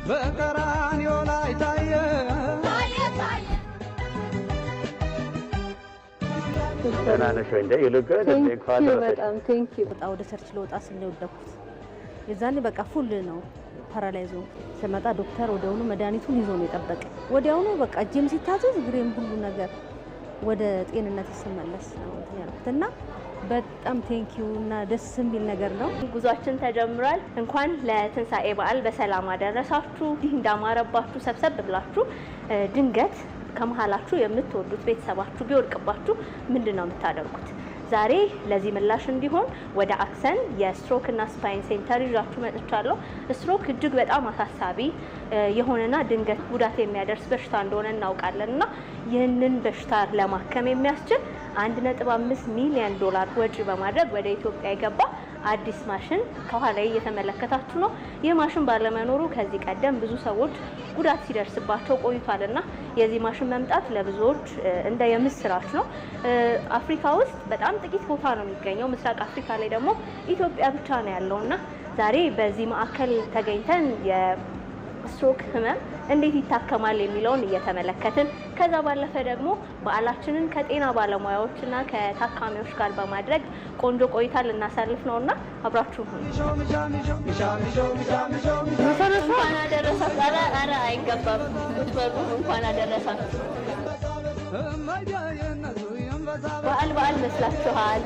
በቀራንዮ ላይ ታየ ተናነሽ እንደ ይልቀደ እንኳን በጣም ቴንክ ዩ በጣም ወደ ሰርች ለወጣ ስለወደኩት የዛኔ በቃ ፉል ነው ፓራላይዞ ሰመጣ ዶክተር ወዲያውኑ መድኃኒቱን ይዞ ነው የጠበቀ ወዲያውኑ በቃ ጂም ሲታዘዝ ግሬም ሁሉ ነገር ወደ ጤንነት ይስመለስ ነው ያልኩትና በጣም ቴንክ ዩ እና ደስ የሚል ነገር ነው። ጉዟችን ተጀምሯል። እንኳን ለትንሳኤ በዓል በሰላም አደረሳችሁ። እንዳማረባችሁ ሰብሰብ ብላችሁ ድንገት ከመሃላችሁ የምትወዱት ቤተሰባችሁ ቢወድቅባችሁ ምንድነው የምታደርጉት? ዛሬ ለዚህ ምላሽ እንዲሆን ወደ አክሰን የስትሮክ እና ስፓይን ሴንተር ይዣችሁ መጥቻለሁ። ስትሮክ እጅግ በጣም አሳሳቢ የሆነና ድንገት ጉዳት የሚያደርስ በሽታ እንደሆነ እናውቃለንና ይህንን በሽታ ለማከም የሚያስችል 1.5 ሚሊዮን ዶላር ወጪ በማድረግ ወደ ኢትዮጵያ የገባ አዲስ ማሽን ከኋላ እየተመለከታችሁ ነው። ይህ ማሽን ባለመኖሩ ከዚህ ቀደም ብዙ ሰዎች ጉዳት ሲደርስባቸው ቆይቷልና የዚህ ማሽን መምጣት ለብዙዎች እንደ የምስራች ነው። አፍሪካ ውስጥ በጣም ጥቂት ቦታ ነው የሚገኘው። ምስራቅ አፍሪካ ላይ ደግሞ ኢትዮጵያ ብቻ ነው ያለውና ዛሬ በዚህ ማዕከል ተገኝተን የስትሮክ ህመም እንዴት ይታከማል የሚለውን እየተመለከትን ከዛ ባለፈ ደግሞ በዓላችንን ከጤና ባለሙያዎችና ከታካሚዎች ጋር በማድረግ ቆንጆ ቆይታ ልናሳልፍ ነውና አብራችሁ ሁኑ። እንኳን አደረሳችሁ። ኧረ አይገባም ብትበሉ እንኳን አደረሳችሁ። በዓል መስላችኋል?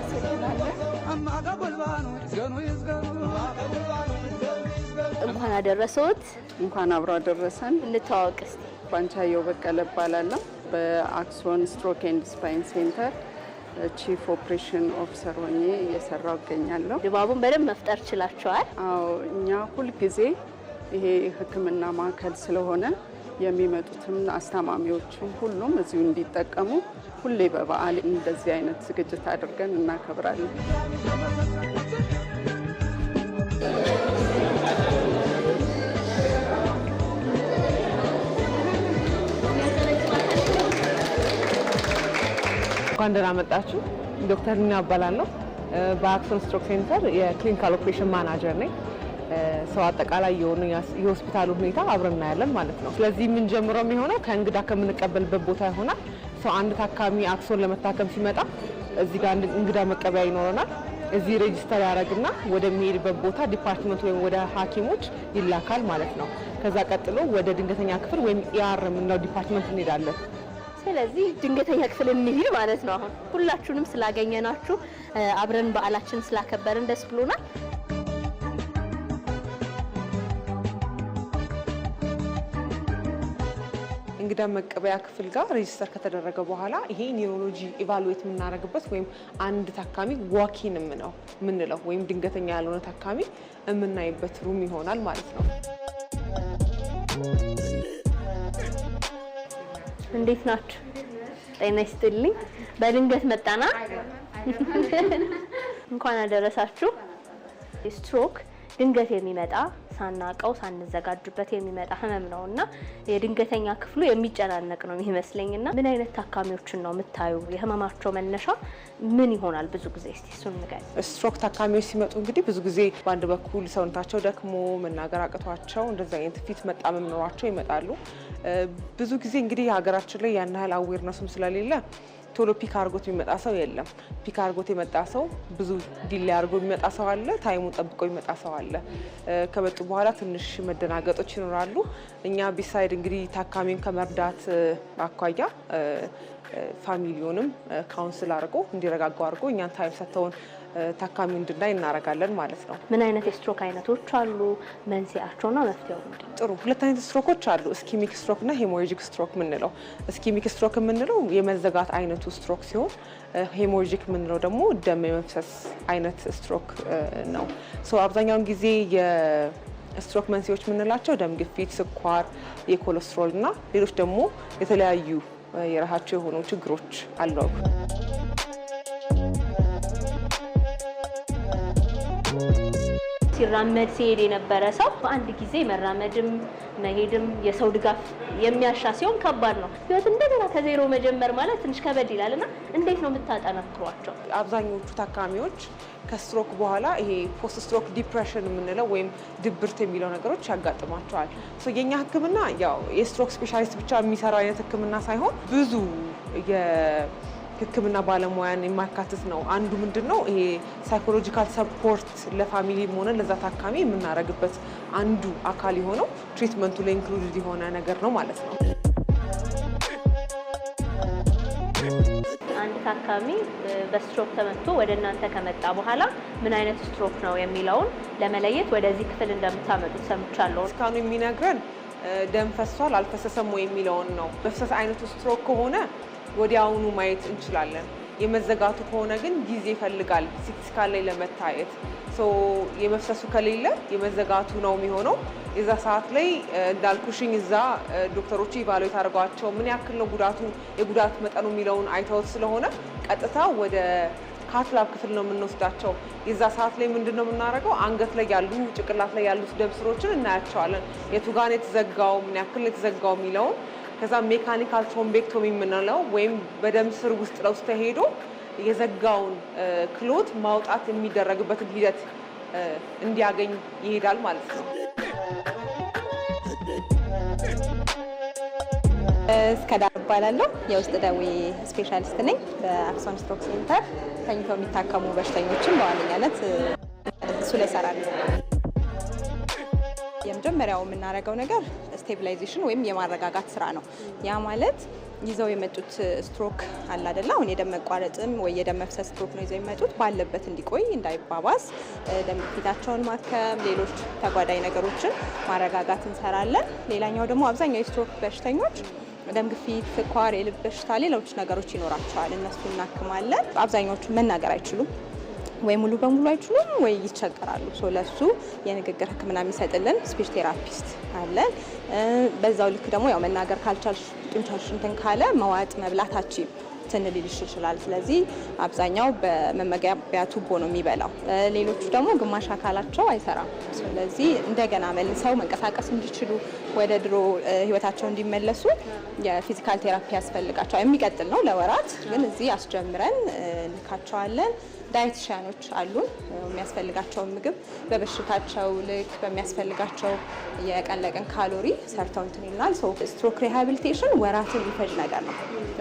እንኳን አደረሰዎት። እንኳን አብሮ አደረሰን። እንተዋወቅ እስቲ። ባንቻየው በቀለ እባላለሁ። በአክሶን ስትሮክ ኤንድ ስፓይን ሴንተር ቺፍ ኦፕሬሽን ኦፊሰር ሆኜ እየሰራሁ እገኛለሁ። ድባቡን በደንብ መፍጠር ችላችኋል? አዎ፣ እኛ ሁልጊዜ ይሄ ሕክምና ማዕከል ስለሆነ የሚመጡትም አስታማሚዎችም ሁሉም እዚሁ እንዲጠቀሙ ሁሌ በበዓል እንደዚህ አይነት ዝግጅት አድርገን እናከብራለን። እንኳን ደህና መጣችሁ። ዶክተር ኒና እባላለሁ። በአክሰን ስትሮክ ሴንተር የክሊኒካል ኦፕሬሽን ማናጀር ነኝ። ሰው አጠቃላይ የሆነ የሆስፒታሉ ሁኔታ አብረን እናያለን ማለት ነው። ስለዚህ የምንጀምረው የሚሆነው ከእንግዳ ከምንቀበልበት ቦታ ይሆናል። ሰው አንድ ታካሚ አክሶን ለመታከም ሲመጣ እዚህ ጋር እንግዳ መቀበያ ይኖረናል። እዚህ ሬጂስተር ያደርግና ወደሚሄድበት ቦታ ዲፓርትመንት ወይም ወደ ሐኪሞች ይላካል ማለት ነው። ከዛ ቀጥሎ ወደ ድንገተኛ ክፍል ወይም ኢአር የምንለው ዲፓርትመንት እንሄዳለን። ስለዚህ ድንገተኛ ክፍል እንሂድ ማለት ነው። አሁን ሁላችሁንም ስላገኘናችሁ አብረን በዓላችን ስላከበርን ደስ ብሎናል። እንግዳ መቀበያ ክፍል ጋር ሬጂስተር ከተደረገ በኋላ ይሄ ኒውሮሎጂ ኢቫሉዌት የምናደርግበት ወይም አንድ ታካሚ ዋኪን የምንለው ወይም ድንገተኛ ያልሆነ ታካሚ የምናይበት ሩም ይሆናል ማለት ነው። እንዴት ናችሁ? ጤና ይስጥልኝ። በድንገት መጣና እንኳን አደረሳችሁ። ስትሮክ ድንገት የሚመጣ ሳናቀው ሳንዘጋጅበት የሚመጣ ህመም ነውና የድንገተኛ ክፍሉ የሚጨናነቅ ነው የሚመስለኝና ምን አይነት ታካሚዎችን ነው የምታዩ? የህመማቸው መነሻ ምን ይሆናል? ብዙ ጊዜ እስቲ እሱን ንገሪ። ስትሮክ ታካሚዎች ሲመጡ እንግዲህ ብዙ ጊዜ በአንድ በኩል ሰውነታቸው ደክሞ መናገር አቅቷቸው እንደዚህ አይነት ፊት መጣመም ኖሯቸው ይመጣሉ። ብዙ ጊዜ እንግዲህ ሀገራችን ላይ ያን ያህል አዌርነስም ስለሌለ ቶሎ ፒክ አርጎት የሚመጣ ሰው የለም። ፒክ አርጎት የመጣ ሰው ብዙ ዲሌ አርጎ የሚመጣ ሰው አለ፣ ታይሙን ጠብቆ የሚመጣ ሰው አለ። ከመጡ በኋላ ትንሽ መደናገጦች ይኖራሉ። እኛ ቢሳይድ እንግዲህ ታካሚውን ከመርዳት አኳያ ፋሚሊውንም ካውንስል አድርጎ እንዲረጋጋው አድርጎ እኛን ታይም ሰጥተውን ታካሚውን እንድናይ እናደርጋለን ማለት ነው። ምን አይነት የስትሮክ አይነቶች አሉ? መንስኤያቸውና መፍትሄው ምንድነው? ጥሩ፣ ሁለት አይነት ስትሮኮች አሉ። ስኪሚክ ስትሮክ እና ሄሞራጂክ ስትሮክ የምንለው። ስኪሚክ ስትሮክ የምንለው የመዘጋት አይነቱ ስትሮክ ሲሆን ሄሞራጂክ የምንለው ደግሞ ደም የመፍሰስ አይነት ስትሮክ ነው። አብዛኛውን ጊዜ የስትሮክ መንስኤዎች የምንላቸው ደም ግፊት፣ ስኳር፣ የኮሌስትሮል እና ሌሎች ደግሞ የተለያዩ የራሳቸው የሆኑ ችግሮች አሉ። ሲራመድ ሲሄድ የነበረ ሰው በአንድ ጊዜ መራመድም መሄድም የሰው ድጋፍ የሚያሻ ሲሆን ከባድ ነው። ህይወት እንደገና ከዜሮ መጀመር ማለት ትንሽ ከበድ ይላልና እንዴት ነው የምታጠናክሯቸው? አብዛኞቹ ታካሚዎች ከስትሮክ በኋላ ይሄ ፖስት ስትሮክ ዲፕሬሽን የምንለው ወይም ድብርት የሚለው ነገሮች ያጋጥማቸዋል። የኛ ህክምና ያው የስትሮክ ስፔሻሊስት ብቻ የሚሰራው አይነት ህክምና ሳይሆን ብዙ የህክምና ባለሙያን የማካተት ነው። አንዱ ምንድነው ይሄ ሳይኮሎጂካል ሰፖርት ለፋሚሊም ሆነ ለዛ ታካሚ የምናደርግበት አንዱ አካል የሆነው ትሪትመንቱ ላይ ኢንክሉድድ የሆነ ነገር ነው ማለት ነው። አንድ ታካሚ በስትሮክ ተመቶ ወደ እናንተ ከመጣ በኋላ ምን አይነት ስትሮክ ነው የሚለውን ለመለየት ወደዚህ ክፍል እንደምታመጡት ሰምቻለሁ። እስካሁን የሚነግረን ደም ፈሷል አልፈሰሰም ወይ የሚለውን ነው። መፍሰስ አይነቱ ስትሮክ ከሆነ ወዲያውኑ ማየት እንችላለን። የመዘጋቱ ከሆነ ግን ጊዜ ይፈልጋል ሲቲ ስካን ላይ ለመታየት። የመፍሰሱ ከሌለ የመዘጋቱ ነው የሚሆነው። የዛ ሰዓት ላይ እንዳልኩሽኝ እዛ ዶክተሮቹ ኢቫሉዌት አድርገዋቸው ምን ያክል ነው ጉዳቱ የጉዳት መጠኑ የሚለውን አይተውት ስለሆነ ቀጥታ ወደ ካትላብ ክፍል ነው የምንወስዳቸው። የዛ ሰዓት ላይ ምንድን ነው የምናደርገው? አንገት ላይ ያሉ ጭቅላት ላይ ያሉት ደም ስሮችን እናያቸዋለን። የቱ ጋር ነው የተዘጋው፣ ምን ያክል ነው የተዘጋው የሚለውን። ከዛ ሜካኒካል ትሮምቤክቶሚ የምንለው ወይም በደም ስር ውስጥ ለውስጥ ተሄዶ የዘጋውን ክሎት ማውጣት የሚደረግበትን ሂደት እንዲያገኝ ይሄዳል ማለት ነው። እስከዳር እባላለሁ። የውስጥ ደዌ ስፔሻሊስት ነኝ። በአክሱም ስትሮክ ሴንተር ተኝተው የሚታከሙ በሽተኞችን በዋነኛነት እሱ ላይ እሰራለሁ። የመጀመሪያው የምናደርገው ነገር ስቴቢላይዜሽን ወይም የማረጋጋት ስራ ነው። ያ ማለት ይዘው የመጡት ስትሮክ አለ አይደል? አሁን የደም መቋረጥም ወይ የደም መፍሰስ ስትሮክ ነው ይዘው የመጡት፣ ባለበት እንዲቆይ እንዳይባባስ ደም ግፊታቸውን ማከም፣ ሌሎች ተጓዳኝ ነገሮችን ማረጋጋት እንሰራለን። ሌላኛው ደግሞ አብዛኛው የስትሮክ በሽተኞች ደም ግፊት፣ ስኳር፣ የልብ በሽታ፣ ሌሎች ነገሮች ይኖራቸዋል። እነሱ እናክማለን። አብዛኛዎቹ መናገር አይችሉም ወይ ሙሉ በሙሉ አይችሉም ወይ ይቸገራሉ። ለሱ የንግግር ሕክምና የሚሰጥልን ስፒች ቴራፒስት አለን። በዛው ልክ ደግሞ ያው መናገር ካልቻልሽ ጡንቻሽ እንትን ካለ መዋጥ መብላታችን ትንሊልሽ ይችላል። ስለዚህ አብዛኛው በመመገቢያ ቱቦ ነው የሚበላው። ሌሎቹ ደግሞ ግማሽ አካላቸው አይሰራም። ስለዚህ እንደገና መልሰው መንቀሳቀስ እንዲችሉ ወደ ድሮ ህይወታቸው እንዲመለሱ የፊዚካል ቴራፒ ያስፈልጋቸዋል። የሚቀጥል ነው ለወራት፣ ግን እዚህ አስጀምረን እንልካቸዋለን። ዳይቲሻኖች አሉን። የሚያስፈልጋቸውን ምግብ በበሽታቸው ልክ በሚያስፈልጋቸው የቀን ለቀን ካሎሪ ሰርተው እንትን ይላል። ስትሮክ ሪሃቢሊቴሽን ወራትን የሚፈጅ ነገር ነው።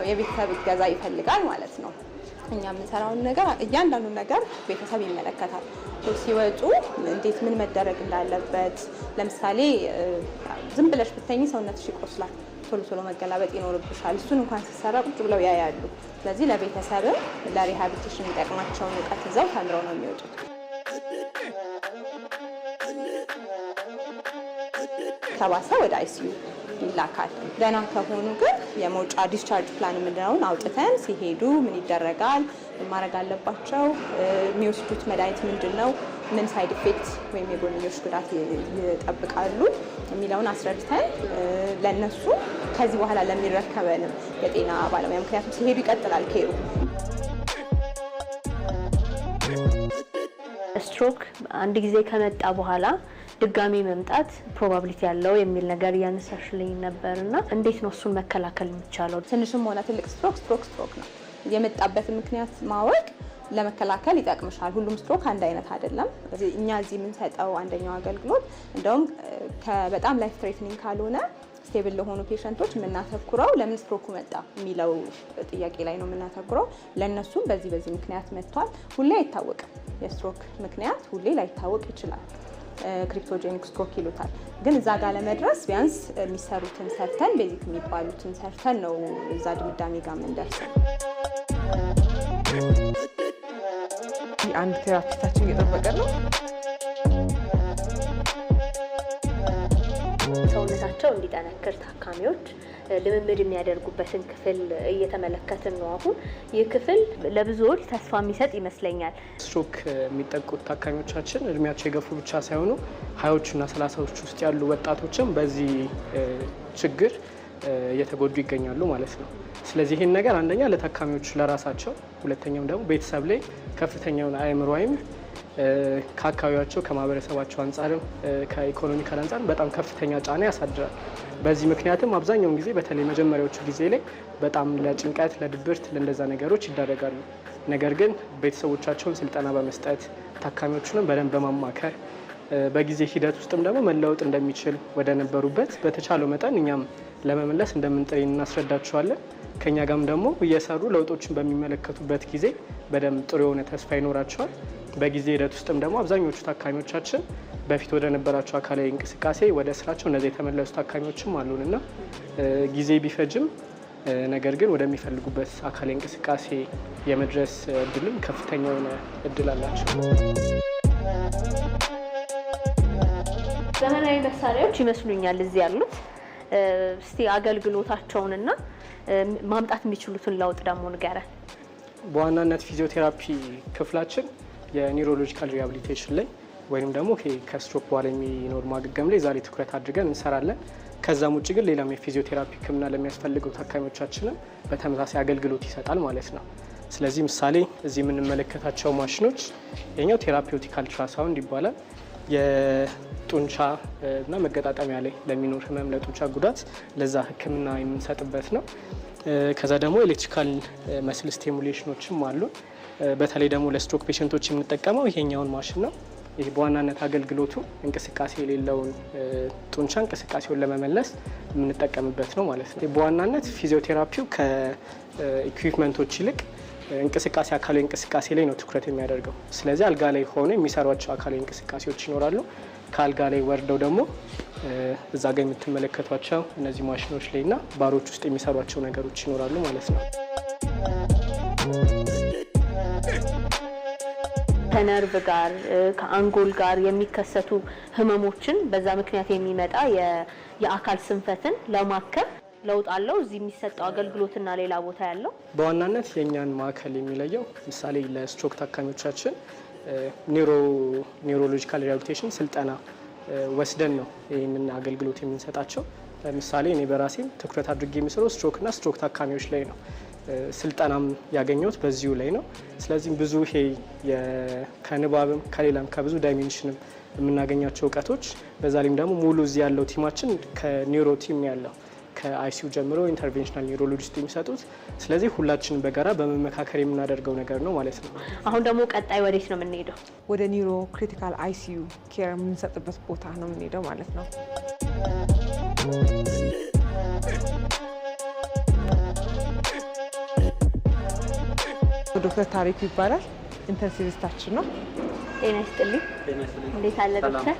የቤተሰብ እገዛ ይፈልጋል ማለት ነው። እኛ የምንሰራውን ነገር እያንዳንዱ ነገር ቤተሰብ ይመለከታል። ሲወጡ እንዴት ምን መደረግ እንዳለበት፣ ለምሳሌ ዝም ብለሽ ብተኝ ሰውነትሽ ይቆስላል፣ ቶሎ ቶሎ መገላበጥ ይኖርብሻል። እሱን እንኳን ሲሰራ ቁጭ ብለው ያያሉ። ስለዚህ ለቤተሰብም ለሪሃቢሊቴሽን የሚጠቅማቸውን እውቀት ይዘው ተምረው ነው የሚወጡት። ከባሰ ወደ አይሲዩ ይላካል። ደህና ከሆኑ ግን የመውጫ ዲስቻርጅ ፕላን የምንለውን አውጥተን ሲሄዱ ምን ይደረጋል፣ ምን ማድረግ አለባቸው፣ የሚወስዱት መድኃኒት ምንድን ነው፣ ምን ሳይድ ኢፌክት ወይም የጎንዮሽ ጉዳት ይጠብቃሉ የሚለውን አስረድተን ለነሱ ከዚህ በኋላ ለሚረከበንም የጤና ባለሙያ፣ ምክንያቱም ሲሄዱ ይቀጥላል ኬሩ። ስትሮክ አንድ ጊዜ ከመጣ በኋላ ድጋሚ መምጣት ፕሮባቢሊቲ ያለው የሚል ነገር እያነሳሽልኝ ነበርና እንዴት ነው እሱን መከላከል የሚቻለው? ትንሽም ሆነ ትልቅ ስትሮክ ነው። የመጣበትን ምክንያት ማወቅ ለመከላከል ይጠቅምሻል። ሁሉም ስትሮክ አንድ አይነት አይደለም። እኛ እዚህ የምንሰጠው አንደኛው አገልግሎት እንደውም በጣም ላይፍ ትሬትኒንግ ካልሆነ ስቴብል ለሆኑ ፔሸንቶች የምናተኩረው ለምን ስትሮኩ መጣ የሚለው ጥያቄ ላይ ነው የምናተኩረው። ለእነሱም በዚህ ምክንያት መጥቷል። ሁሌ አይታወቅም። የስትሮክ ምክንያት ሁሌ ላይታወቅ ይችላል። ክሪፕቶጄኒክ ስትሮክ ይሉታል። ግን እዛ ጋር ለመድረስ ቢያንስ የሚሰሩትን ሰርተን ቤዚክ የሚባሉትን ሰርተን ነው እዛ ድምዳሜ ጋር የምንደርሰው። አንድ ቴራፒስታችን እየጠበቀ ነው። ሰውነታቸው እንዲጠነክር ታካሚዎች ልምምድ የሚያደርጉበትን ክፍል እየተመለከትን ነው። አሁን ይህ ክፍል ለብዙዎች ተስፋ የሚሰጥ ይመስለኛል። ስትሮክ የሚጠቁት ታካሚዎቻችን እድሜያቸው የገፉ ብቻ ሳይሆኑ ሀያዎቹና ሰላሳዎቹ ውስጥ ያሉ ወጣቶችም በዚህ ችግር እየተጎዱ ይገኛሉ ማለት ነው። ስለዚህ ይህን ነገር አንደኛ ለታካሚዎች ለራሳቸው፣ ሁለተኛም ደግሞ ቤተሰብ ላይ ከፍተኛውን አእምሯዊም ከአካባቢያቸው ከማህበረሰባቸው አንጻርም ከኢኮኖሚካል አንጻር በጣም ከፍተኛ ጫና ያሳድራል። በዚህ ምክንያትም አብዛኛውን ጊዜ በተለይ መጀመሪያዎቹ ጊዜ ላይ በጣም ለጭንቀት፣ ለድብርት፣ ለእንደዛ ነገሮች ይዳረጋሉ። ነገር ግን ቤተሰቦቻቸውን ስልጠና በመስጠት ታካሚዎቹንም በደንብ በማማከር በጊዜ ሂደት ውስጥም ደግሞ መለወጥ እንደሚችል ወደ ነበሩበት በተቻለው መጠን እኛም ለመመለስ እንደምንጥር እናስረዳቸዋለን። ከኛ ጋርም ደግሞ እየሰሩ ለውጦችን በሚመለከቱበት ጊዜ በደንብ ጥሩ የሆነ ተስፋ ይኖራቸዋል። በጊዜ ሂደት ውስጥም ደግሞ አብዛኞቹ ታካሚዎቻችን በፊት ወደ ነበራቸው አካላዊ እንቅስቃሴ ወደ ስራቸው እነዚህ የተመለሱ ታካሚዎችም አሉንና ጊዜ ቢፈጅም ነገር ግን ወደሚፈልጉበት አካላዊ እንቅስቃሴ የመድረስ እድልም ከፍተኛ የሆነ እድል አላቸው። ዘመናዊ መሳሪያዎች ይመስሉኛል እዚህ ያሉት። እስቲ አገልግሎታቸውንና ማምጣት የሚችሉትን ለውጥ ደግሞ ንገረን። በዋናነት ፊዚዮቴራፒ ክፍላችን የኒውሮሎጂካል ሪሃቢሊቴሽን ላይ ወይም ደግሞ ከስትሮክ በኋላ የሚኖር ማገገም ላይ ዛሬ ትኩረት አድርገን እንሰራለን። ከዛም ውጭ ግን ሌላም የፊዚዮቴራፒ ሕክምና ለሚያስፈልገው ታካሚዎቻችንን በተመሳሳይ አገልግሎት ይሰጣል ማለት ነው። ስለዚህ ምሳሌ እዚህ የምንመለከታቸው ማሽኖች የኛው ቴራፒውቲክ አልትራሳውንድ ይባላል። የጡንቻ እና መገጣጠሚያ ላይ ለሚኖር ህመም፣ ለጡንቻ ጉዳት ለዛ ሕክምና የምንሰጥበት ነው። ከዛ ደግሞ ኤሌክትሪካል መስል ስቲሙሌሽኖችም አሉ። በተለይ ደግሞ ለስትሮክ ፔሸንቶች የምንጠቀመው ይሄኛውን ማሽን ነው። ይህ በዋናነት አገልግሎቱ እንቅስቃሴ የሌለውን ጡንቻ እንቅስቃሴውን ለመመለስ የምንጠቀምበት ነው ማለት ነው። በዋናነት ፊዚዮቴራፒው ከኢኩዊፕመንቶች ይልቅ እንቅስቃሴ አካላዊ እንቅስቃሴ ላይ ነው ትኩረት የሚያደርገው። ስለዚህ አልጋ ላይ ሆነ የሚሰሯቸው አካላዊ እንቅስቃሴዎች ይኖራሉ። ከአልጋ ላይ ወርደው ደግሞ እዛ ጋር የምትመለከቷቸው እነዚህ ማሽኖች ላይ እና ባሮች ውስጥ የሚሰሯቸው ነገሮች ይኖራሉ ማለት ነው። ከነርቭ ጋር ከአንጎል ጋር የሚከሰቱ ህመሞችን በዛ ምክንያት የሚመጣ የአካል ስንፈትን ለማከም ለውጥ አለው እዚህ የሚሰጠው አገልግሎትና ሌላ ቦታ ያለው። በዋናነት የእኛን ማዕከል የሚለየው ምሳሌ ለስትሮክ ታካሚዎቻችን ኒውሮሎጂካል ሪሃቢሊቴሽን ስልጠና ወስደን ነው ይህንን አገልግሎት የምንሰጣቸው። ለምሳሌ እኔ በራሴም ትኩረት አድርጌ የሚሰራው ስትሮክና ስትሮክ ታካሚዎች ላይ ነው። ስልጠናም ያገኘሁት በዚሁ ላይ ነው። ስለዚህ ብዙ ይሄ ከንባብም ከሌላም ከብዙ ዳይሜንሽንም የምናገኛቸው እውቀቶች በዛ ላይም ደግሞ ሙሉ እዚህ ያለው ቲማችን ከኒውሮ ቲም ያለው ከአይሲዩ ጀምሮ ኢንተርቬንሽናል ኒውሮሎጂስት የሚሰጡት። ስለዚህ ሁላችንም በጋራ በመመካከር የምናደርገው ነገር ነው ማለት ነው። አሁን ደግሞ ቀጣይ ወዴት ነው የምንሄደው? ወደ ኒውሮ ክሪቲካል አይሲዩ ኬር የምንሰጥበት ቦታ ነው የምንሄደው ማለት ነው። ዶክተር ታሪኩ ይባላል። ኢንተንሲቪስታችን ነው። ጤና ይስጥልኝ። እንዴት አለ ዶክተር?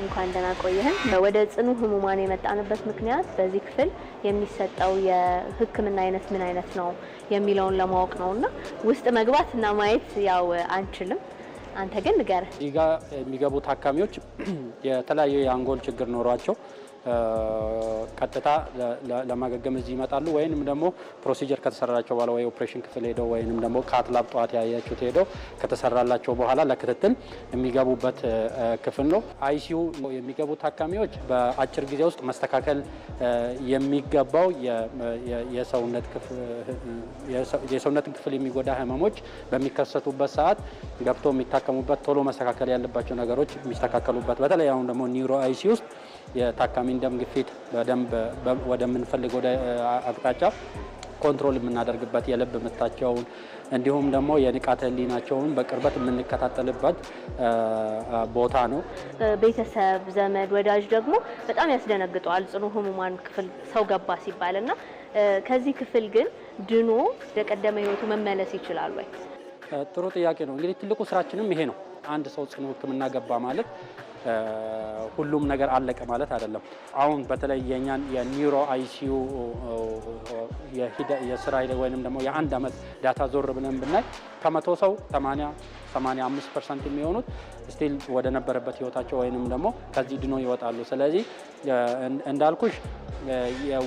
እንኳን ደህና ቆየህን። ወደ ጽኑ ህሙማን የመጣንበት ምክንያት በዚህ ክፍል የሚሰጠው የህክምና አይነት ምን አይነት ነው የሚለውን ለማወቅ ነውና ውስጥ መግባት እና ማየት ያው አንችልም። አንተ ግን ንገረን። እዚህ ጋር የሚገቡ ታካሚዎች የተለያየ የአንጎል ችግር ኖሯቸው ቀጥታ ለማገገም እዚህ ይመጣሉ። ወይንም ደግሞ ፕሮሲጀር ከተሰራላቸው በኋላ ወይ ኦፕሬሽን ክፍል ሄደው ወይንም ደግሞ ካትላብ ጠዋት ያያችሁት ሄደው ከተሰራላቸው በኋላ ለክትትል የሚገቡበት ክፍል ነው። አይሲዩ የሚገቡ ታካሚዎች በአጭር ጊዜ ውስጥ መስተካከል የሚገባው የሰውነት ክፍል የሚጎዳ ህመሞች በሚከሰቱበት ሰዓት ገብቶ የሚታከሙበት ቶሎ መስተካከል ያለባቸው ነገሮች የሚስተካከሉበት በተለይ አሁን ደግሞ ኒውሮ አይሲዩ ውስጥ የታካሚን ደም ግፊት በደንብ ወደምንፈልገው አቅጣጫ ኮንትሮል የምናደርግበት የልብ ምታቸውን እንዲሁም ደግሞ የንቃተ ህሊናቸውን በቅርበት የምንከታተልበት ቦታ ነው። ቤተሰብ፣ ዘመድ፣ ወዳጅ ደግሞ በጣም ያስደነግጠዋል ጽኑ ህሙማን ክፍል ሰው ገባ ሲባልና ከዚህ ክፍል ግን ድኖ ለቀደመ ህይወቱ መመለስ ይችላል ወይ? ጥሩ ጥያቄ ነው። እንግዲህ ትልቁ ስራችንም ይሄ ነው። አንድ ሰው ጽኑ ህክምና ገባ ማለት ሁሉም ነገር አለቀ ማለት አይደለም። አሁን በተለይ የኛን የኒውሮ አይሲዩ የስራ ሂደት ወይንም ደግሞ የአንድ አመት ዳታ ዞር ብለን ብናይ ከመቶ ሰው 85% የሚሆኑት ስቲል ወደ ነበረበት ህይወታቸው ወይንም ደግሞ ከዚህ ድኖ ይወጣሉ። ስለዚህ እንዳልኩሽ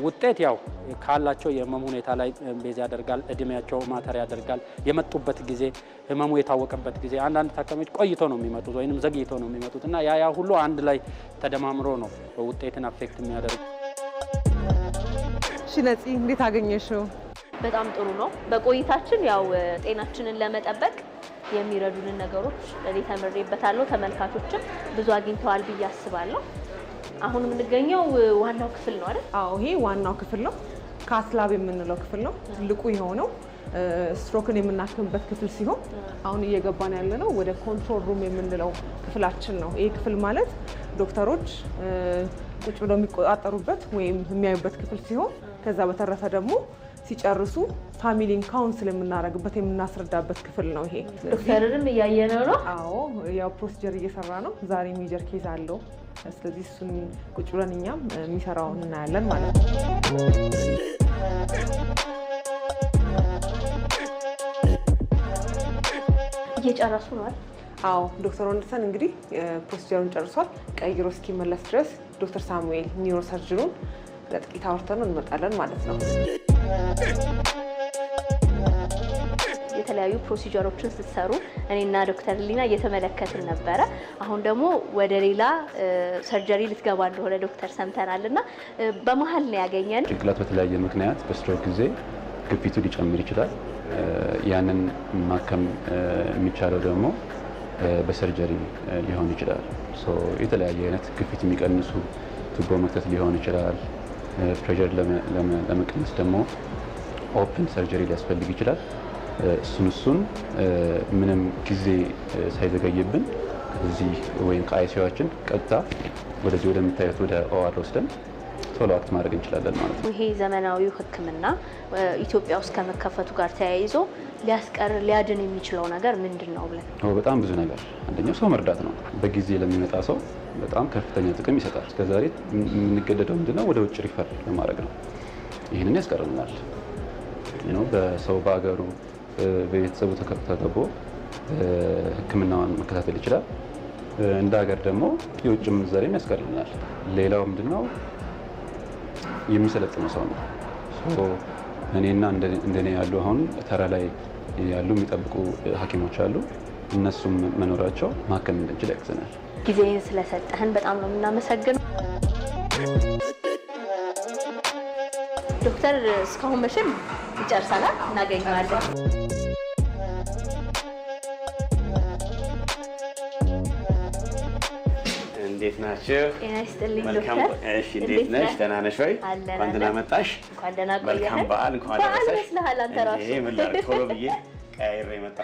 ውጤት ያው ካላቸው የህመም ሁኔታ ላይ ቤዝ ያደርጋል። እድሜያቸው ማተር ያደርጋል። የመጡበት ጊዜ ህመሙ የታወቀበት ጊዜ አንዳንድ ታካሚዎች ቆይቶ ነው የሚመጡት ወይንም ዘግይቶ ነው የሚመጡት እና ያ ሁሉ አንድ ላይ ተደማምሮ ነው ውጤትን አፌክት የሚያደርግ። እሺ ነፂ እንዴት አገኘሽው? በጣም ጥሩ ነው። በቆይታችን ያው ጤናችንን ለመጠበቅ የሚረዱንን ነገሮች እኔ ተምሬበታለሁ። ተመልካቾችም ብዙ አግኝተዋል ብዬ አስባለሁ። አሁን የምንገኘው ዋናው ክፍል ነው አይደል? አዎ ይሄ ዋናው ክፍል ነው። ካትላብ የምንለው ክፍል ነው። ትልቁ የሆነው ስትሮክን የምናክምበት ክፍል ሲሆን አሁን እየገባን ያለነው ወደ ኮንትሮል ሩም የምንለው ክፍላችን ነው። ይሄ ክፍል ማለት ዶክተሮች ቁጭ ብለው የሚቆጣጠሩበት ወይም የሚያዩበት ክፍል ሲሆን ከዛ በተረፈ ደግሞ ሲጨርሱ ፋሚሊን ካውንስል የምናደርግበት የምናስረዳበት ክፍል ነው። ይሄ ዶክተርንም እያየነው ነው። አዎ ያው ፕሮሲጀር እየሰራ ነው። ዛሬ ሜጀር ኬዝ አለው። ስለዚህ እሱን ቁጭ ብለን እኛም የሚሰራውን እናያለን ማለት ነው። እየጨረሱ ነው። አዎ ዶክተር ወንደሰን እንግዲህ ፕሮሲጀሩን ጨርሷል። ቀይሮ እስኪመለስ ድረስ ዶክተር ሳሙኤል ኒውሮ ሰርጅኑን ለጥቂት አውርተን እንመጣለን ማለት ነው። የተለያዩ ፕሮሲጀሮችን ስትሰሩ እኔና ዶክተር ሊና እየተመለከትን ነበረ። አሁን ደግሞ ወደ ሌላ ሰርጀሪ ልትገባ እንደሆነ ዶክተር ሰምተናል እና በመሀል ነው ያገኘን። ጭንቅላት በተለያየ ምክንያት በስትሮክ ጊዜ ግፊቱ ሊጨምር ይችላል። ያንን ማከም የሚቻለው ደግሞ በሰርጀሪ ሊሆን ይችላል። የተለያየ አይነት ግፊት የሚቀንሱ ቱቦ መክተት ሊሆን ይችላል። ፕሬሸር ለመቀነስ ደግሞ ኦፕን ሰርጀሪ ሊያስፈልግ ይችላል። እሱን ምንም ጊዜ ሳይዘገይብን እዚህ ወይም ከአይሲዩአችን ቀጥታ ወደዚህ ወደምታዩት ወደ ኦአር ወስደን ቶሎ አክት ማድረግ እንችላለን ማለት ነው። ይሄ ዘመናዊው ሕክምና ኢትዮጵያ ውስጥ ከመከፈቱ ጋር ተያይዞ ሊያድን የሚችለው ነገር ምንድን ነው ብለን? በጣም ብዙ ነገር። አንደኛው ሰው መርዳት ነው። በጊዜ ለሚመጣ ሰው በጣም ከፍተኛ ጥቅም ይሰጣል። እስከዛሬ የምንገደደው ምንድነው? ወደ ውጭ ሪፈር ለማድረግ ነው። ይህንን ያስቀርልናል። በሰው በሀገሩ በቤተሰቡ ተከቦ ሕክምናውን መከታተል ይችላል። እንደ ሀገር ደግሞ የውጭ ምንዛሬም ያስቀርልናል። ሌላው ምንድነው? የሚሰለጥነው ሰው ነው። እኔና እንደኔ ያሉ አሁን ተራ ላይ ያሉ የሚጠብቁ ሐኪሞች አሉ። እነሱም መኖራቸው ማከም እንድንችል ያግዘናል። ጊዜን ስለሰጠህን በጣም ነው የምናመሰግነው ዶክተር። እስካሁን መቼም ይጨርሰናል፣ እናገኘዋለን። እንዴት ናችሁ? ጤና ይስጥልኝ መልካም። ዶክተር። እሺ እንዴት ነሽ? ደህና ነሽ ወይ? እንኳን ደህና መጣሽ። እንኳን ደህና ቆየህ። መልካም በዓል። እንኳን ደረሰሽ። መስለሃል አንተ ራሱ። ይሄ ምን ላድርግ ቶሎ ብዬ ቀያይሬ መጣ።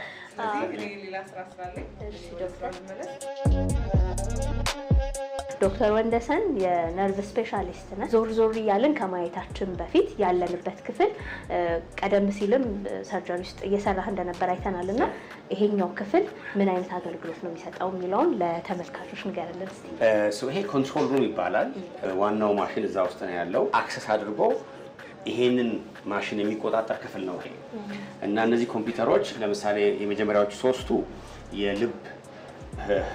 ሌላ ስራ ስላለኝ ዶክተር ወንደሰን የነርቭ ስፔሻሊስት ነህ። ዞር ዞር እያልን ከማየታችን በፊት ያለንበት ክፍል ቀደም ሲልም ሰርጀሪ ውስጥ እየሰራህ እንደነበር አይተናል እና ይሄኛው ክፍል ምን አይነት አገልግሎት ነው የሚሰጠው የሚለውን ለተመልካቾች ንገርልን እስቲ። ይሄ ኮንትሮል ሩም ይባላል። ዋናው ማሽን እዛ ውስጥ ነው ያለው። አክሰስ አድርጎ ይሄንን ማሽን የሚቆጣጠር ክፍል ነው ይሄ እና እነዚህ ኮምፒውተሮች ለምሳሌ የመጀመሪያዎቹ ሶስቱ የልብ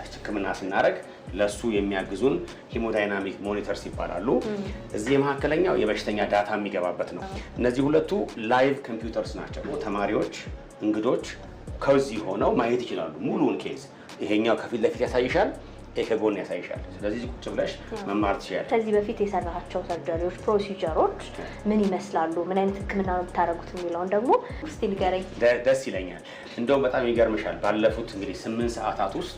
ሕክምና ስናደርግ ለሱ የሚያግዙን ሄሞዳይናሚክ ሞኒተርስ ይባላሉ። እዚህ የመካከለኛው የበሽተኛ ዳታ የሚገባበት ነው። እነዚህ ሁለቱ ላይቭ ኮምፒውተርስ ናቸው። ተማሪዎች፣ እንግዶች ከዚህ ሆነው ማየት ይችላሉ ሙሉውን ኬዝ። ይሄኛው ከፊት ለፊት ያሳይሻል፣ ከጎን ያሳይሻል። ስለዚህ ቁጭ ብለሽ መማር ትችያለሽ። ከዚህ በፊት የሰራሃቸው ሰርጀሪዎች፣ ፕሮሲጀሮች ምን ይመስላሉ? ምን አይነት ህክምና ነው የምታደርጉት የሚለውን ደግሞ እስቲ ንገረኝ። ደስ ይለኛል። እንደውም በጣም ይገርምሻል። ባለፉት እንግዲህ 8 ሰዓታት ውስጥ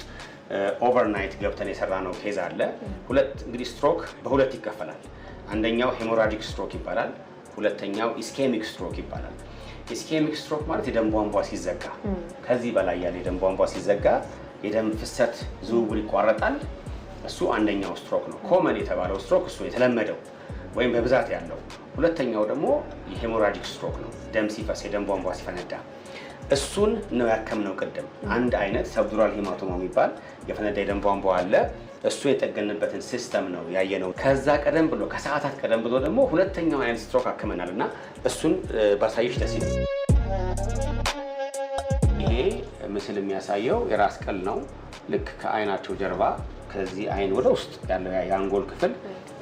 ኦቨርናይት ገብተን የሰራነው ኬዝ አለ። እንግዲህ ስትሮክ በሁለት ይከፈላል። አንደኛው ሄሞራጂክ ስትሮክ ይባላል። ሁለተኛው ኢስኬሚክ ስትሮክ ይባላል። ኢስኬሚክ ስትሮክ ማለት የደም ቧንቧ ሲዘጋ፣ ከዚህ በላይ ያለ የደም ቧንቧ ሲዘጋ የደም ፍሰት ዝውውር ይቋረጣል። እሱ አንደኛው ስትሮክ ነው። ኮመን የተባለው ስትሮክ እሱ የተለመደው ወይም በብዛት ያለው። ሁለተኛው ደግሞ የሄሞራጂክ ስትሮክ ነው። ደም ሲፈስ፣ የደም ቧንቧ ሲፈነዳ፣ እሱን ነው ያከምነው ቅድም። አንድ አይነት ሰብዱራል ሄማቶማ የሚባል የፈነዳ የደም ቧንቧ አለ። እሱ የጠገንበትን ሲስተም ነው ያየነው። ከዛ ቀደም ብሎ ከሰዓታት ቀደም ብሎ ደግሞ ሁለተኛው አይነት ስትሮክ አክመናል እና እሱን ባሳይሽ ደስ ይላል። ይሄ ምስል የሚያሳየው የራስ ቅል ነው። ልክ ከአይናቸው ጀርባ ከዚህ አይን ወደ ውስጥ ያለው የአንጎል ክፍል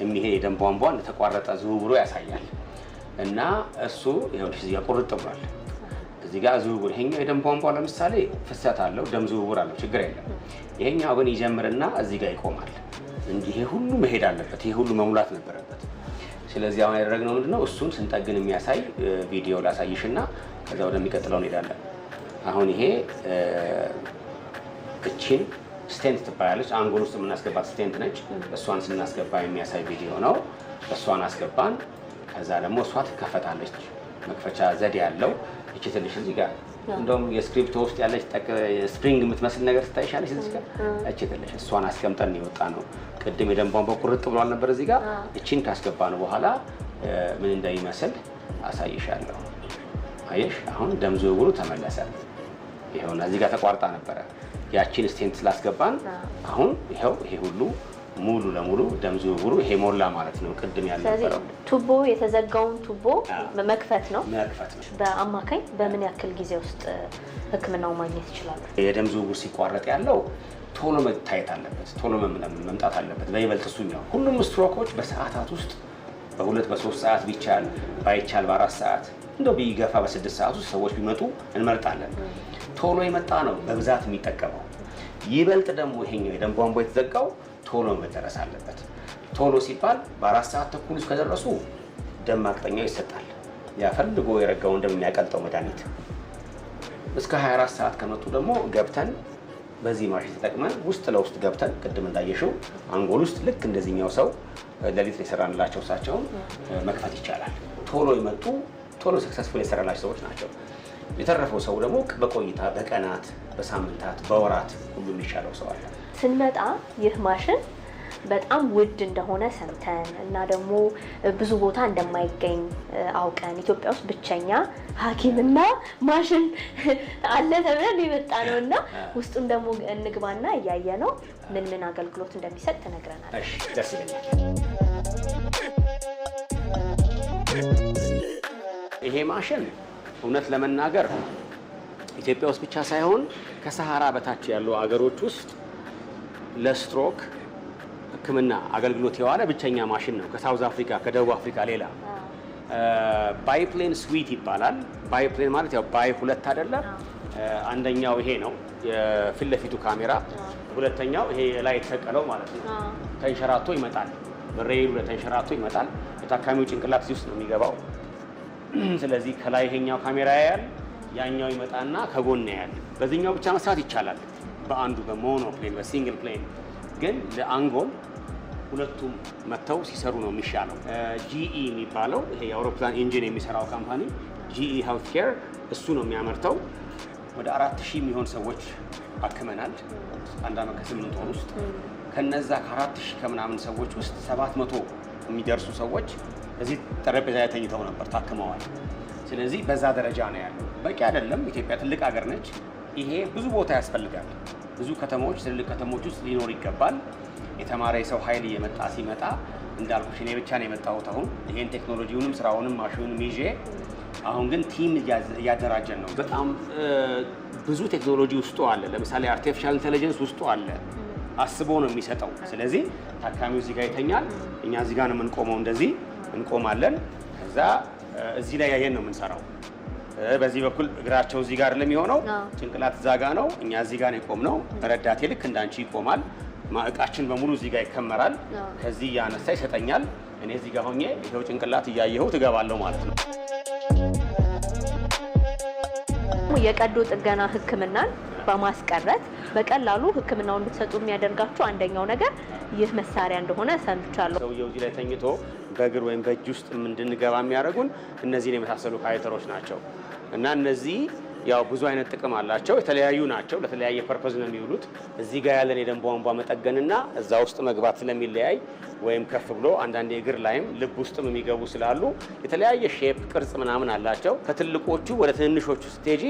የሚሄድ የደም ቧንቧ እንደተቋረጠ ዝውውሩ ያሳያል እና እሱ ይኸውልሽ እዚህ ጋር ቁርጥ ብሏል። እዚህ ጋር ዝውውር ይሄኛው የደም ቧንቧ ለምሳሌ ፍሰት አለው፣ ደም ዝውውር አለው፣ ችግር የለም። ይሄኛው ግን ይጀምርና እዚህ ጋር ይቆማል። እንዲህ ይሄ ሁሉ መሄድ አለበት፣ ይሄ ሁሉ መሙላት ነበረበት። ስለዚህ አሁን ያደረግነው ምንድነው? እሱን ስንጠግን የሚያሳይ ቪዲዮ ላሳይሽና ከዛ ወደሚቀጥለው እንሄዳለን። አሁን ይሄ እቺን ስቴንት ትባላለች። አንጎል ውስጥ የምናስገባት ስቴንት ነች። እሷን ስናስገባ የሚያሳይ ቪዲዮ ነው። እሷን አስገባን። ከዛ ደግሞ እሷ ትከፈታለች። መክፈቻ ዘዴ ያለው እቺ ትንሽ እዚህ ጋር እንደውም የስክሪፕቶ ውስጥ ያለች ስፕሪንግ የምትመስል ነገር ትታይሻለች እዚህ ጋር። እቺ ትንሽ እሷን አስቀምጠን የወጣ ነው። ቅድም የደም ቧንቧ ቁርጥ ብሏል ነበር እዚህ ጋር። እቺን ካስገባን በኋላ ምን እንደሚመስል አሳይሻለሁ። አየሽ፣ አሁን ደም ዝውውሩ ተመለሰ። ይሄውና እዚህ ጋር ተቋርጣ ነበረ። ያቺን ስቴንት ስላስገባን አሁን ይሄው ይሄ ሁሉ ሙሉ ለሙሉ ደም ዝውውሩ ይሄ ሞላ ማለት ነው። ቅድም ያልነበረው ቱቦ የተዘጋውን ቱቦ መክፈት ነው። መክፈት ነው። በአማካኝ በምን ያክል ጊዜ ውስጥ ህክምናው ማግኘት ይችላሉ? የደም ዝውውር ሲቋረጥ ያለው ቶሎ መታየት አለበት፣ ቶሎ መምጣት አለበት። በይበልጥ እሱኛው ሁሉም ስትሮኮች በሰዓታት ውስጥ በ2 በ3 ሰዓት ቢቻል ባይቻል በ4 ሰዓት እንደው ቢገፋ በ6 ሰዓት ውስጥ ሰዎች ቢመጡ እንመርጣለን። ቶሎ የመጣ ነው በብዛት የሚጠቀመው። ይበልጥ ደግሞ ይሄኛው የደም ቧንቧ የተዘጋው ቶሎ መደረስ አለበት። ቶሎ ሲባል በ4 ሰዓት ተኩል ውስጥ ከደረሱ ደም ማቅጠኛው ይሰጣል። ያፈልጎ የረጋው እንደሚያቀልጠው መድኃኒት። እስከ 24 ሰዓት ከመጡ ደግሞ ገብተን በዚህ ማሽን ተጠቅመን ውስጥ ለውስጥ ገብተን ቅድም እንዳየሽው አንጎል ውስጥ ልክ እንደዚህኛው ሰው ለሊት የሰራንላቸው እሳቸውን መክፈት ይቻላል። ቶሎ የመጡ ቶሎ ሰክሰስፉል የሰራላቸው ሰዎች ናቸው። የተረፈው ሰው ደግሞ በቆይታ በቀናት፣ በሳምንታት፣ በወራት ሁሉ የሚሻለው ሰው አለ። ስንመጣ ይህ ማሽን በጣም ውድ እንደሆነ ሰምተን እና ደግሞ ብዙ ቦታ እንደማይገኝ አውቀን ኢትዮጵያ ውስጥ ብቸኛ ሐኪምና ማሽን አለ ተብለን የመጣ ነው እና ውስጡን ደግሞ እንግባና እያየ ነው ምን ምን አገልግሎት እንደሚሰጥ ተነግረናል። እሺ፣ ደስ ይለኛል። ይሄ ማሽን እውነት ለመናገር ኢትዮጵያ ውስጥ ብቻ ሳይሆን ከሰሃራ በታች ያሉ አገሮች ውስጥ ለስትሮክ ሕክምና አገልግሎት የዋለ ብቸኛ ማሽን ነው። ከሳውዝ አፍሪካ ከደቡብ አፍሪካ ሌላ ባይፕሌን ስዊት ይባላል። ባይፕሌን ማለት ያው ባይ ሁለት አይደለ? አንደኛው ይሄ ነው የፊት ለፊቱ ካሜራ፣ ሁለተኛው ይሄ ላይ የተሰቀለው ማለት ነው። ተንሸራቶ ይመጣል፣ በሬሉ ተንሸራቶ ይመጣል። የታካሚው ጭንቅላት እዚህ ውስጥ ነው የሚገባው። ስለዚህ ከላይ ይሄኛው ካሜራ ያያል፣ ያኛው ይመጣና ከጎን ያያል። በዚህኛው ብቻ መስራት ይቻላል፣ በአንዱ በሞኖ ፕሌን በሲንግል ፕሌን ግን ለአንጎል ሁለቱም መተው ሲሰሩ ነው የሚሻለው። ጂኢ የሚባለው ይሄ የአውሮፕላን ኢንጂን የሚሰራው ካምፓኒ ጂኢ ሄልት ኬር እሱ ነው የሚያመርተው። ወደ 4000 የሚሆን ሰዎች አክመናል 1 ዓመት ከ8 ወር ውስጥ። ከነዛ ከ4000 ከምናምን ሰዎች ውስጥ 700 የሚደርሱ ሰዎች እዚህ ጠረጴዛ ላይ ተኝተው ነበር ታክመዋል። ስለዚህ በዛ ደረጃ ነው ያለው። በቂ አይደለም። ኢትዮጵያ ትልቅ ሀገር ነች። ይሄ ብዙ ቦታ ያስፈልጋል። ብዙ ከተሞች ትልልቅ ከተሞች ውስጥ ሊኖር ይገባል። የተማረ የሰው ኃይል እየመጣ ሲመጣ እንዳልኩሽ እኔ ብቻ ነው የመጣሁት። አሁን ይሄን ቴክኖሎጂውንም ስራውንም ማሽኑንም ይዤ አሁን ግን ቲም እያደራጀን ነው። በጣም ብዙ ቴክኖሎጂ ውስጡ አለ። ለምሳሌ አርቲፊሻል ኢንተለጀንስ ውስጡ አለ። አስቦ ነው የሚሰጠው። ስለዚህ ታካሚው እዚህ ጋር ይተኛል፣ እኛ እዚህ ጋር ነው የምንቆመው። እንደዚህ እንቆማለን። ከዛ እዚህ ላይ ያየን ነው የምንሰራው። በዚህ በኩል እግራቸው እዚህ ጋር ለሚሆነው ጭንቅላት እዛ ጋር ነው፣ እኛ እዚህ ጋር ነው የቆምነው። ረዳቴ ልክ እንዳንቺ ይቆማል። እቃችን በሙሉ እዚህ ጋር ይከመራል። ከዚህ እያነሳ ይሰጠኛል። እኔ እዚህ ጋር ሆኜ ይሄው ጭንቅላት እያየሁ ትገባለሁ ማለት ነው። የቀዶ ጥገና ሕክምናን በማስቀረት በቀላሉ ሕክምናውን እንድትሰጡ የሚያደርጋችሁ አንደኛው ነገር ይህ መሳሪያ እንደሆነ ሰምቻለሁ። ሰውየው እዚህ ላይ ተኝቶ በእግር ወይም በእጅ ውስጥ እንድንገባ የሚያደርጉን እነዚህን የመሳሰሉ ካይተሮች ናቸው እና እነዚህ ያው ብዙ አይነት ጥቅም አላቸው። የተለያዩ ናቸው። ለተለያየ ፐርፐዝ ነው የሚውሉት። እዚህ ጋር ያለን የደም ቧንቧ መጠገንና እዛ ውስጥ መግባት ስለሚለያይ ወይም ከፍ ብሎ አንዳንድ እግር ላይም ልብ ውስጥም የሚገቡ ስላሉ የተለያየ ሼፕ ቅርጽ ምናምን አላቸው። ከትልቆቹ ወደ ትንንሾቹ ስቴጂ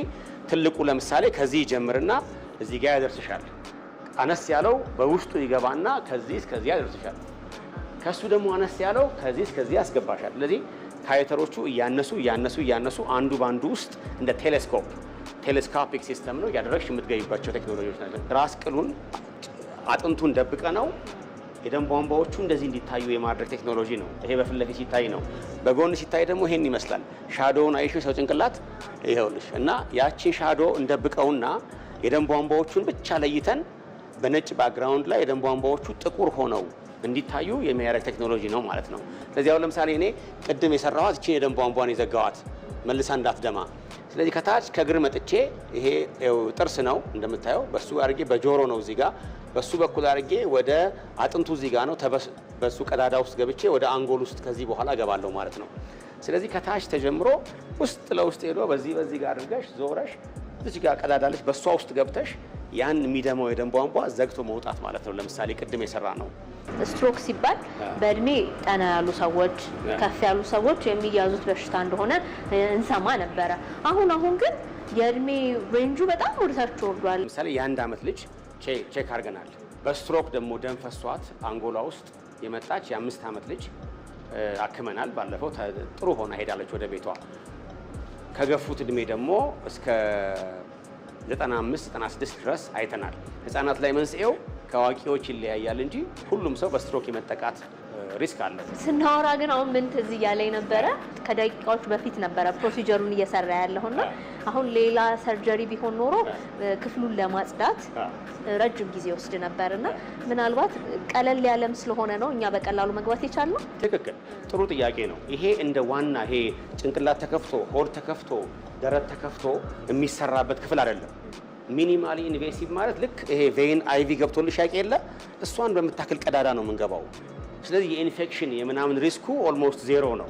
ትልቁ ለምሳሌ ከዚህ ይጀምርና እዚህ ጋር ያደርስሻል። አነስ ያለው በውስጡ ይገባና ከዚህ እስከዚህ ያደርስሻል። ከሱ ደግሞ አነስ ያለው ከዚህ እስከዚህ ያስገባሻል። ስለዚህ ካይተሮቹ እያነሱ አንዱ ባንዱ ውስጥ እንደ ቴሌስኮፒክ ሲስተም ነው ያደረግሽ የምትገቢባቸው ቴክኖሎጂዎች ናቸው። ራስ ቅሉን አጥንቱን ደብቀ ነው የደም ቧንቧዎቹ እንደዚህ እንዲታዩ የማድረግ ቴክኖሎጂ ነው። ይሄ በፊት ለፊት ሲታይ ነው። በጎን ሲታይ ደግሞ ይሄን ይመስላል። ሻዶውን አይሽ ሰው ጭንቅላት ይሄውልሽ እና ያቺን ሻዶ እንደብቀውና የደም ቧንቧዎቹን ብቻ ለይተን በነጭ ባክግራውንድ ላይ የደም ቧንቧዎቹ ጥቁር ሆነው እንዲታዩ የሚያደርግ ቴክኖሎጂ ነው ማለት ነው። ስለዚህ አሁን ለምሳሌ እኔ ቅድም የሰራኋት እቺን የደም ቧንቧን የዘጋዋት መልሳ እንዳትደማ። ስለዚህ ከታች ከግር መጥቼ ይሄ ጥርስ ነው እንደምታየው፣ በሱ አድርጌ በጆሮ ነው እዚህ ጋር፣ በሱ በኩል አድርጌ ወደ አጥንቱ እዚህ ጋር ነው፣ በሱ ቀዳዳ ውስጥ ገብቼ ወደ አንጎል ውስጥ ከዚህ በኋላ ገባለሁ ማለት ነው። ስለዚህ ከታች ተጀምሮ ውስጥ ለውስጥ ሄዶ በዚህ ጋር አድርገሽ ዞረሽ እዚህ ጋር ቀዳዳለች፣ በሷ ውስጥ ገብተሽ ያን የሚደማው የደም ቧንቧ ዘግቶ መውጣት ማለት ነው። ለምሳሌ ቅድም የሰራ ነው። ስትሮክ ሲባል በእድሜ ጠና ያሉ ሰዎች፣ ከፍ ያሉ ሰዎች የሚያዙት በሽታ እንደሆነ እንሰማ ነበረ። አሁን ግን የእድሜ ሬንጁ በጣም ወደታች ወርዷል። ለምሳሌ የ1 ዓመት ልጅ ቼክ አድርገናል። በስትሮክ ደግሞ ደም ፈሷት አንጎላ ውስጥ የመጣች የ5 ዓመት ልጅ አክመናል። ባለፈው ጥሩ ሆና ሄዳለች ወደ ቤቷ። ከገፉት እድሜ ደግሞ እስከ 95-96 ድረስ አይተናል። ህፃናት ላይ መንስኤው ከአዋቂዎች ይለያያል እንጂ ሁሉም ሰው በስትሮክ የመጠቃት ሪስክ አለው። ስናወራ ግን አሁን ምን ትዝ እያለኝ ነበረ፣ ከደቂቃዎች በፊት ነበረ ፕሮሲጀሩን እየሰራ ያለውና አሁን ሌላ ሰርጀሪ ቢሆን ኖሮ ክፍሉን ለማጽዳት ረጅም ጊዜ ወስድ ነበርና ምናልባት ቀለል ያለም ስለሆነ ነው እኛ በቀላሉ መግባት የቻልነው። ትክክል፣ ጥሩ ጥያቄ ነው። ይሄ እንደ ዋና ይሄ ጭንቅላት ተከፍቶ ሆድ ተከፍቶ ደረት ተከፍቶ የሚሰራበት ክፍል አይደለም። ሚኒማሊ ኢንቬሲቭ ማለት ልክ ይሄ ቬን አይቪ ገብቶልሽ ያውቅ የለ እሷን በምታክል ቀዳዳ ነው የምንገባው። ስለዚህ የኢንፌክሽን የምናምን ሪስኩ ኦልሞስት ዜሮ ነው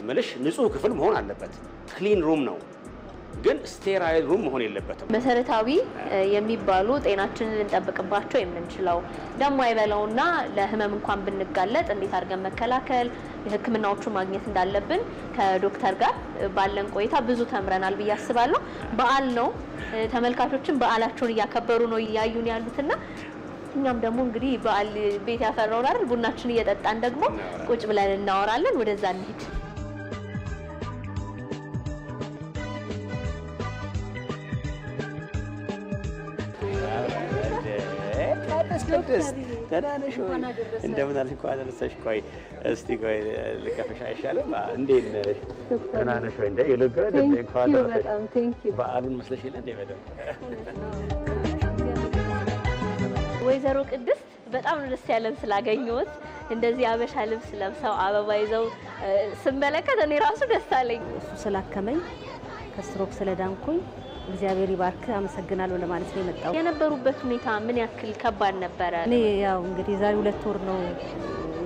እምልሽ። ንጹህ ክፍል መሆን አለበት። ክሊን ሩም ነው ግን ስቴራይል ሩም መሆን የለበትም። መሰረታዊ የሚባሉ ጤናችንን ልንጠብቅባቸው የምንችለው ደሞ አይበላውና ለህመም እንኳን ብንጋለጥ እንዴት አድርገን መከላከል የህክምናዎቹን ማግኘት እንዳለብን ከዶክተር ጋር ባለን ቆይታ ብዙ ተምረናል ብዬ አስባለሁ። በዓል ነው፣ ተመልካቾችን በዓላቸውን እያከበሩ ነው እያዩን ያሉትና እኛም ደግሞ እንግዲህ በዓል ቤት ያፈራውን አይደል ቡናችን እየጠጣን ደግሞ ቁጭ ብለን እናወራለን። ወደዛ እንሂድ። ተናነሽ እንደምን አልሽ? እንኳን አደረሰሽ። ቆይ እስቲ ቆይ ልከፍሽ አይሻልም? እንዴት ነሽ? ተናነሽ ወይ? እንደ ይልገድ እንኳን አደረሰሽ። በዓሉን መስለሽ የለ እንደ በደምብ ወይዘሮ ቅድስት በጣም ደስ ያለን ስላገኘሁት። እንደዚህ አበሻ ልብስ ለብሰው አበባ ይዘው ስመለከት እኔ ራሱ ደስ አለኝ። እሱ ስላከመኝ ከስትሮክ ስለዳንኩኝ እግዚአብሔር ይባርክ አመሰግናለሁ ለማለት ነው የመጣው። የነበሩበት ሁኔታ ምን ያክል ከባድ ነበረ? እኔ ያው እንግዲህ ዛሬ 2 ወር ነው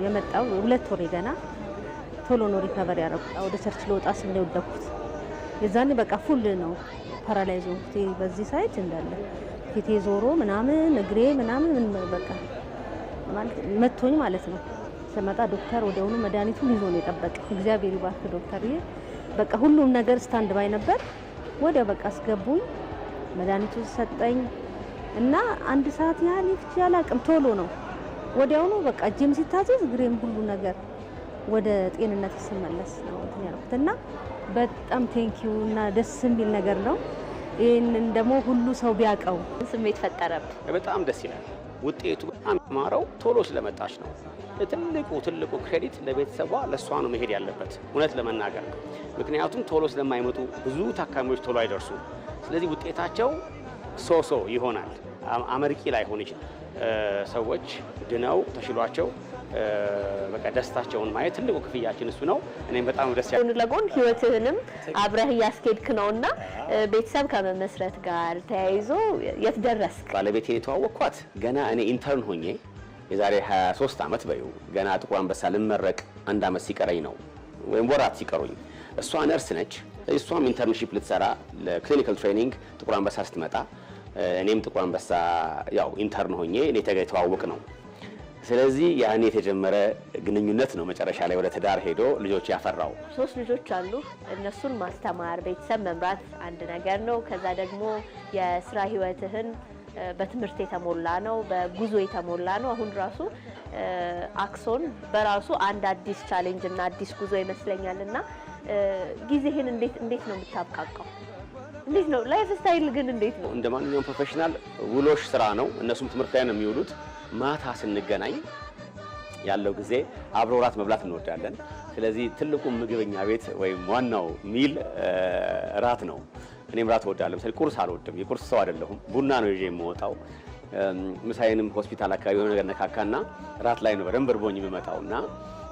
የመጣው። 2 ወር ገና ቶሎ ነው ሪከቨሪ ያደረኩት። ወደ ቸርች ልወጣ ስል ነው የወደኩት። የዛኔ በቃ ፉል ነው ፓራላይዝ ሆንኩት። በዚህ ሳይድ እንዳለ ፊቴ ዞሮ ምናምን እግሬ ምናምን በቃ ማለት መቶኝ ማለት ነው። ስመጣ ዶክተር ወዲያውኑ መድኃኒቱን ይዞ ነው የጠበቀ። እግዚአብሔር ይባርክ ዶክተርዬ። በቃ ሁሉም ነገር ስታንድ ባይ ነበር። ወዲያው በቃ አስገቡኝ፣ መድኃኒቱን ሰጠኝ እና 1 ሰዓት ያህል ይፍጭ ያላቅም ቶሎ ነው ወዲያውኑ በቃ ጂም ሲታዘዝ እግሬም ሁሉ ነገር ወደ ጤንነት ሲመለስ ነው እንትን ያልኩት እና በጣም ቴንኪው እና ደስ የሚል ነገር ነው። ይሄንን ደግሞ ሁሉ ሰው ቢያቀው ስሜት ፈጠረብኝ። በጣም ደስ ይላል። ውጤቱ በጣም ማረው ቶሎ ስለመጣች ነው። ትልቁ ክሬዲት ለቤተሰቧ ለሷ ነው መሄድ ያለበት እውነት ለመናገር ምክንያቱም ቶሎ ስለማይመጡ ብዙ ታካሚዎች ቶሎ አይደርሱም። ስለዚህ ውጤታቸው ሶሶ ይሆናል። አመርቂ ላይሆን ይችላል። ሰዎች ድነው ተሽሏቸው በቃ ደስታቸውን ማየት ትልቁ ክፍያችን እሱ ነው። እኔም በጣም ደስ ያለ ለጎን ህይወትህንም አብረህ እያስኬድክ ነውና ቤተሰብ ከመመስረት ጋር ተያይዞ የት ደረስክ? ባለቤቴን የተዋወቅኳት ገና እኔ ኢንተርን ሆኜ የዛሬ 23 ዓመት በዩ ገና ጥቁር አንበሳ ልመረቅ 1 ዓመት ሲቀረኝ ነው ወይም ወራት ሲቀሩኝ። እሷ ነርስ ነች። እሷም ኢንተርንሺፕ ልትሰራ ለክሊኒካል ትሬኒንግ ጥቁር አንበሳ ስትመጣ እኔም ጥቁር አንበሳ ያው ኢንተርን ሆኜ እኔ የተዋወቅ ነው። ስለዚህ ያኔ የተጀመረ ግንኙነት ነው መጨረሻ ላይ ወደ ትዳር ሄዶ ልጆች ያፈራው። 3 ልጆች አሉ። እነሱን ማስተማር ቤተሰብ መምራት አንድ ነገር ነው። ከዛ ደግሞ የስራ ህይወትህን በትምህርት የተሞላ ነው፣ በጉዞ የተሞላ ነው። አሁን ራሱ አክሶን በራሱ አንድ አዲስ ቻሌንጅ እና አዲስ ጉዞ ይመስለኛልና ጊዜህን እንዴት ነው የምታብቃቃው? እንዴት ነው ላይፍ ስታይል ግን እንዴት ነው? እንደ ማንኛውም ፕሮፌሽናል ውሎሽ ስራ ነው፣ እነሱም ትምህርት ላይ ነው የሚውሉት። ማታ ስንገናኝ ያለው ጊዜ አብሮ ራት መብላት እንወዳለን። ስለዚህ ትልቁ ምግብኛ ቤት ወይም ዋናው ሚል ራት ነው። እኔም ራት እወዳለሁ። ለምሳሌ ቁርስ አልወድም፣ የቁርስ ሰው አይደለሁም። ቡና ነው ይዤ የምወጣው። ምሳዬንም ሆስፒታል አካባቢ የሆነ ነገር ነካካና ራት ላይ ነው በደንብ እርቦኝ የምመጣውና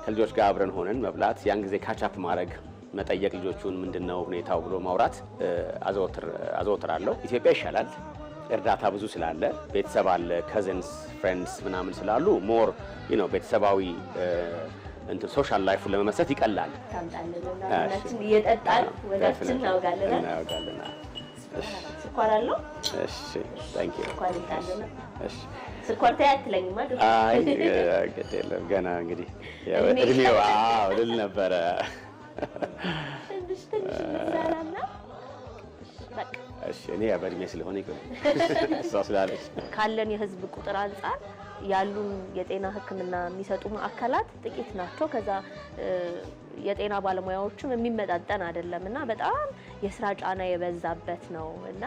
ከልጆች ጋር አብረን ሆነን መብላት፣ ያን ጊዜ ካቻፕ ማድረግ መጠየቅ ልጆቹን ምንድነው ሁኔታው ብሎ ማውራት አዘወትራለሁ። ኢትዮጵያ ይሻላል። እርዳታ ብዙ ስላለ ቤተሰብ አለ፣ ከዝንስ ፍሬንድስ ምናምን ስላሉ ሞር ቤተሰባዊ እንትን ሶሻል ላይፉን ለመመስረት ይቀላል። ታምጣለና እየጠጣን ወዳችን እናውጋለን። ስኳር አለው? እሺ ታንክ ዩ። እሺ ስኳር ታያትለኝማ ዶክተር? አይ ግድ የለም ገና እንግዲህ እድሜው ልል ነበረ። ትንሽ እንሰራና በቃ እሺ እኔ በእድሜ ስለሆነ ይቆይ እሷ ስላለች ካለን የህዝብ ቁጥር አንጻር ያሉን የጤና ሕክምና የሚሰጡ ማዕከላት ጥቂት ናቸው። ከዛ የጤና ባለሙያዎችም የሚመጣጠን አይደለምና በጣም የስራ ጫና የበዛበት ነው እና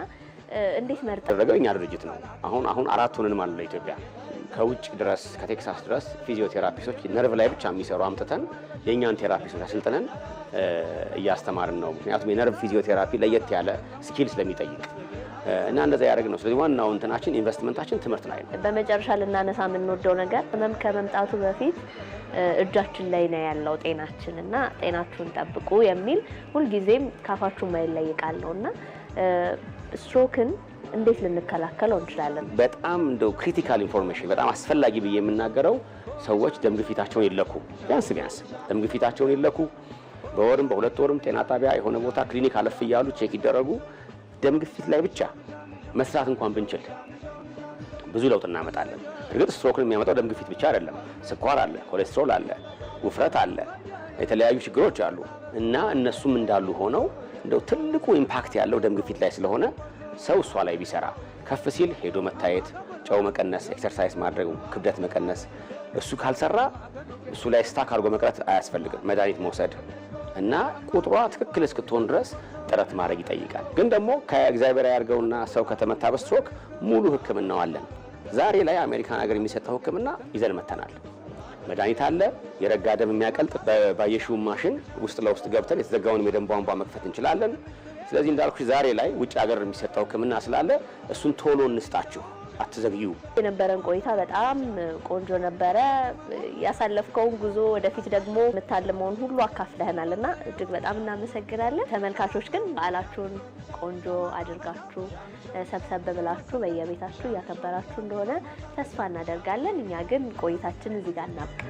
እንዴት መርጠ ያደረገው እኛ ድርጅት ነው። አሁን 4 ሆነን ማለት ነው ኢትዮጵያ ከውጭ ድረስ ከቴክሳስ ድረስ ፊዚዮቴራፒስቶች ነርቭ ላይ ብቻ የሚሰሩ አምጥተን የእኛን ቴራፒስቶች አሰልጥነን እያስተማርን ነው። ምክንያቱም የነርቭ ፊዚዮቴራፒ ለየት ያለ ስኪል ስለሚጠይቅ እና እንደዛ ያደረግን ነው። ስለዚህ ዋናው እንትናችን ኢንቨስትመንታችን ትምህርት ላይ ነው። በመጨረሻ ልናነሳ የምንወደው ነገር ህመም ከመምጣቱ በፊት እጃችን ላይ ነው ያለው ጤናችን እና ጤናችሁን ጠብቁ የሚል ሁልጊዜም ካፋችሁ ማይለይ ቃል ነውና ስትሮክን እንዴት ልንከላከለው እንችላለን? በጣም እንደው ክሪቲካል ኢንፎርሜሽን በጣም አስፈላጊ ብዬ የምናገረው ሰዎች ደም ግፊታቸውን ይለኩ። ቢያንስ ደም ግፊታቸውን ይለኩ። በወርም በ2 ወርም ጤና ጣቢያ የሆነ ቦታ ክሊኒክ አለፍ እያሉ ቼክ ይደረጉ። ደም ግፊት ላይ ብቻ መስራት እንኳን ብንችል ብዙ ለውጥ እናመጣለን። እርግጥ ስትሮክን የሚያመጣው ደም ግፊት ብቻ አይደለም። ስኳር አለ፣ ኮሌስትሮል አለ፣ ውፍረት አለ፣ የተለያዩ ችግሮች አሉ እና እነሱም እንዳሉ ሆነው እንደው ትልቁ ኢምፓክት ያለው ደም ግፊት ላይ ስለሆነ ሰው እሷ ላይ ቢሰራ ከፍ ሲል ሄዶ መታየት፣ ጨው መቀነስ፣ ኤክሰርሳይዝ ማድረግ፣ ክብደት መቀነስ። እሱ ካልሰራ እሱ ላይ ስታክ አድርጎ መቅረት አያስፈልግም። መድኃኒት መውሰድ እና ቁጥሯ ትክክል እስክትሆን ድረስ ጥረት ማድረግ ይጠይቃል። ግን ደግሞ ከእግዚአብሔር ያርገውና ሰው ከተመታ በስትሮክ ሙሉ ሕክምናው አለን። ዛሬ ላይ አሜሪካን ሀገር የሚሰጠው ሕክምና ይዘን መተናል። መድኃኒት አለ፣ የረጋ ደም የሚያቀልጥ ባየሽው ማሽን ውስጥ ለውስጥ ገብተን የተዘጋውን የደም ቧንቧ መክፈት እንችላለን። ስለዚህ እንዳልኩሽ ዛሬ ላይ ውጭ ሀገር የሚሰጠው ሕክምና ስላለ እሱን ቶሎ እንስጣችሁ፣ አትዘግዩ። የነበረን ቆይታ በጣም ቆንጆ ነበረ። ያሳለፍከውን ጉዞ ወደፊት ደግሞ የምታልመውን ሁሉ አካፍለህናል እና እጅግ በጣም እናመሰግናለን። ተመልካቾች ግን በዓላችሁን ቆንጆ አድርጋችሁ ሰብሰብ ብላችሁ በየቤታችሁ እያከበራችሁ እንደሆነ ተስፋ እናደርጋለን። እኛ ግን ቆይታችን እዚህ ጋር እናብቃ።